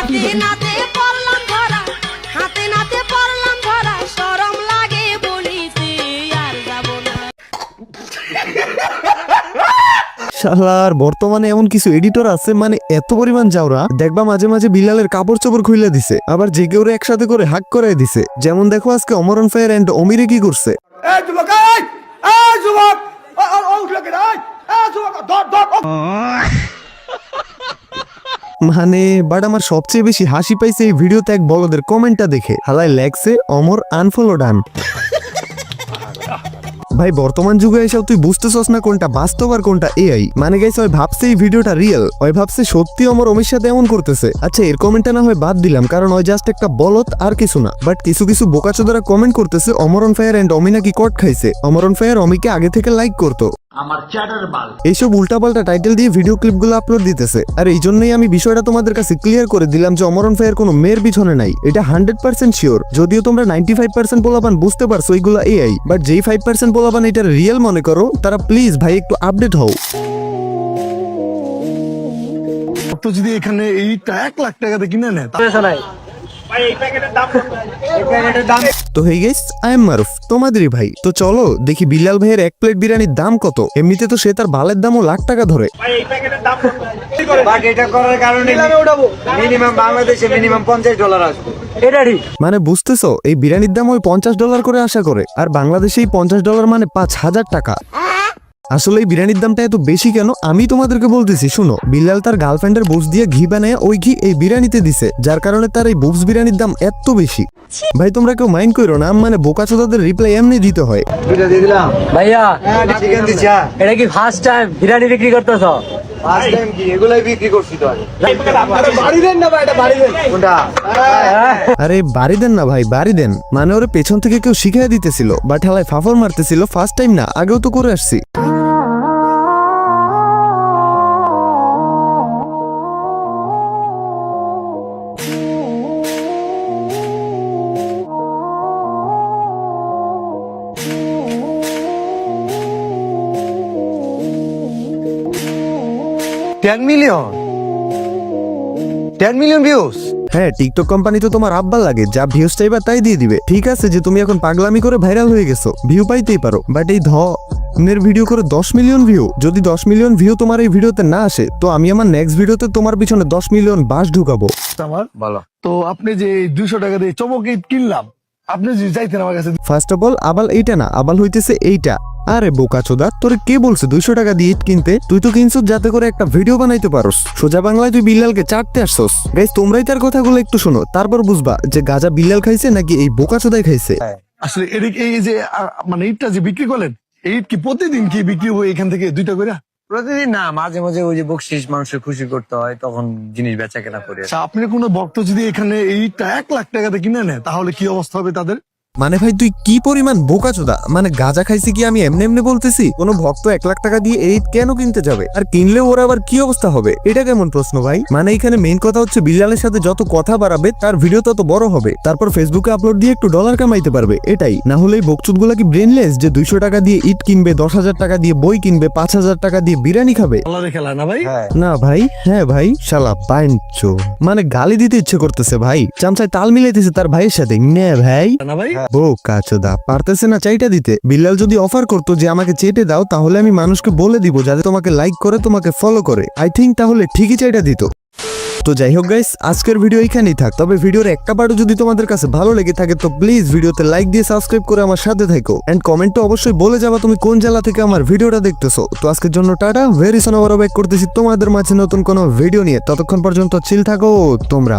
হাতে নাতে পড়লাম ধরা, হাতে নাতে পড়লাম ধরা, শরম লাগে বলিতে আর যাব না। শালার বর্তমানে এমন কিছু এডিটর আছে মানে এত পরিমাণ যাওরা দেখবা মাঝে মাঝে বিলালের কাপড় চোপড় খুলে দিছে, আবার যে কেউ একসাথে করে হাক করে দিছে। যেমন দেখো আজকে অমরন ফায়ার এন্ড অমিরে কি করছে। মানে বাট আমার সবচেয়ে বেশি হাসি পাইছে এই ভিডিওতে এক বলদের কমেন্টটা দেখে। হালাই লেখছে অমর আনফলো ডান। ভাই বর্তমান যুগে এসেও তুই বুঝতেছস না কোনটা বাস্তব আর কোনটা এআই। মানে গাইস ওই ভাবছে এই ভিডিওটা রিয়েল, ওই ভাবছে সত্যি অমর অমির সাথে এমন করতেছে। আচ্ছা এর কমেন্টটা না হয় বাদ দিলাম কারণ ওই জাস্ট একটা বলত আর কিছু না, বাট কিছু কিছু বোকাচোদারা কমেন্ট করতেছে অমরন ফায়ার এন্ড অমি নাকি কট খাইছে, অমরন ফায়ার অমিকে আগে থেকে লাইক করতো। আমার চ্যাটার বাল এইসব উল্টাপাল্টা টাইটেল দিয়ে ভিডিও ক্লিপগুলো আপলোড দিতেছে। আর এই জন্যই আমি বিষয়টা তোমাদের কাছে ক্লিয়ার করে দিলাম যে অমরন ফায়ার কোনো মেয়ের পিছনে নাই, এটা 100% শিওর। যদিও তোমরা 95% পোলাপান বুঝতে পারছো এইগুলা এআই, বাট যেই 5% পোলাপান এটা রিয়েল মনে করো তারা প্লিজ ভাই একটু আপডেট হও। তো যদি এখানে এইটা 1 লাখ টাকাতে কিনে নেয় তো হেই গাইস আই এম মারুফ তোমাদেরই ভাই। তো চলো দেখি বিল্লাল ভাইয়ের এক প্লেট বিরিয়ানির দাম কত। এমনিতে তো সে তার বালের দামও লাখ টাকা ধরে। এটা করার কারণে মিনিমাম বাংলাদেশে মিনিমাম $50 আসবে। মানে বুঝতেছো এই বিরিয়ানির দাম ওই $50 করে আশা করে, আর বাংলাদেশে এই $50 মানে 5000 টাকা। আসলে এই বিরিয়ানির দামটা এত বেশি কেন আমি তোমাদেরকে বলতেছি শুনো। বিল্লাল তার গার্লফ্রেন্ডের বুবস দিয়ে ঘি বানায় ওই ঘি এই বিরিয়ানিতে দিছে, যার কারণে তার এই বুবস বিরিয়ানির দাম এত বেশি। ভাই তোমরা কেউ মাইন্ড করো না, মানে বোকাচোদাদের রিপ্লাই এমনি দিতে হয়। দুইটা দিয়ে দিলাম ভাইয়া চিকেন দিচ্ছি। এটা কি ফার্স্ট টাইম বিরিয়ানি বিক্রি করতেছ? ফার্স্ট টাইম কি এগুলাই বিক্রি করছি তো বাড়ি দেন না ভাই, এটা বাড়ি দেন কোনটা? আরে বাড়ি দেন না ভাই, বাড়ি দেন মানে ওরে পেছন থেকে কেউ শিখিয়ে দিতেছিল, বাট হেলায় ফাফর মারতেছিল। ফার্স্ট টাইম না, আগেও তো করে আসছি। $10 মিলিয়ন ভিউজ। হ্যাঁ টিকটক কোম্পানি তো তোমার আব্বা লাগে, যা ভিউজ চাইবা তাই দিয়ে দিবে। ঠিক আছে যে তুমি এখন পাগলামি করে ভাইরাল হয়ে গেছো, ভিউ পাইতেই পারো, বাট এই ধনের ভিডিও করে 10 মিলিয়ন ভিউ। যদি 10 মিলিয়ন ভিউ তোমার এই ভিডিওতে না আসে তো আমি আমার নেক্সট ভিডিওতে তোমার পিছনে 10 মিলিয়ন বাস ঢুকাবো। আমার বলো তো আপনি যে 200 টাকা দিয়ে চমক ইট কিনলাম, আপনি যদি চাইতেন আমার কাছে। ফার্স্ট অফ অল আবাল এইটা না, আবাল হইতেছে এইটা। আরে বোকাচোদা তোরে কে বলছে 200 টাকা দিয়ে ইট কিনতে? তুই তো কিনছস যাতে করে একটা ভিডিও বানাইতে পারোস। সোজা বাংলায় তুই বিল্লালকে চাটতে আসছস। গাইস তোমরাই তার কথাগুলো একটু শোনো, তারপর বুঝবা যে গাজা বিল্লাল খাইছে নাকি এই বোকাচোদাই খাইছে। আসলে এই যে মানে ইটটা যে বিক্রি করলেন, এই ইট কি প্রতিদিন কি বিক্রি হয় এখান থেকে 2টা করে? প্রতিদিন না, মাঝে মাঝে ওই যে বকশিস মানুষের খুশি করতে হয় তখন জিনিস বেচা কেনা করে। আচ্ছা আপনি কোনো ভক্ত যদি এখানে এইটা 1 লাখ টাকাতে কিনে নেয় তাহলে কি অবস্থা হবে তাদের? মানে ভাই তুই কি পরিমাণ বোকাচোদা, মানে গাজা খাইছি কি আমি এমনি এমনি বলতেছি? কোনো ভক্ত 1 লাখ টাকা দিয়ে এই কেন কিনতে যাবে? আর কিনলে ওর আবার কি অবস্থা হবে? এটা কেমন প্রশ্ন ভাই? মানে এখানে মেইন কথা হচ্ছে বিল্লালের সাথে যত কথা বাড়াবে তার ভিডিও তত বড় হবে, তারপর ফেসবুকে আপলোড দিয়ে একটু ডলার কামাইতে পারবে। এটাই না হলে এই বকচুদগুলা কি ব্রেনলেস যে 200 টাকা দিয়ে ইট কিনবে, 10,000 টাকা দিয়ে বই কিনবে, 5,000 টাকা দিয়ে বিরিয়ানি খাবে? আল্লাহর খেলা না ভাই। না ভাই, হ্যাঁ ভাই শালা বাইনচো, মানে গালি দিতে ইচ্ছে করতেছে ভাই। চামচায় তাল মিলাইতেছে তার ভাইয়ের সাথে। নে ভাই না ভাই বোকাচোদা পারতেছে না চাইটা দিতে। বিল্লাল যদি অফার করতো যে আমাকে চেটে দাও তাহলে আমি মানুষকে বলে দিব যাতে তোমাকে লাইক করে, তোমাকে ফলো করে, আই থিঙ্ক তাহলে ঠিকই চাইটা দিত। তো যাই হোক গাইস আজকের ভিডিও এখানেই থাক। তবে ভিডিওর একটা পার্টও যদি তোমাদের কাছে ভালো লেগে থাকে তো প্লিজ ভিডিওতে লাইক দিয়ে সাবস্ক্রাইব করে আমার সাথে থাকো, এন্ড কমেন্টে অবশ্যই বলে যাবা তুমি কোন জেলা থেকে আমার ভিডিওটা দেখতেছো। তো আজকের জন্য টাটা, ভেরি সুন আবার ব্যাক করতেছি তোমাদের মাঝে নতুন কোনো ভিডিও নিয়ে। ততক্ষণ পর্যন্ত চিল থাকো তোমরা।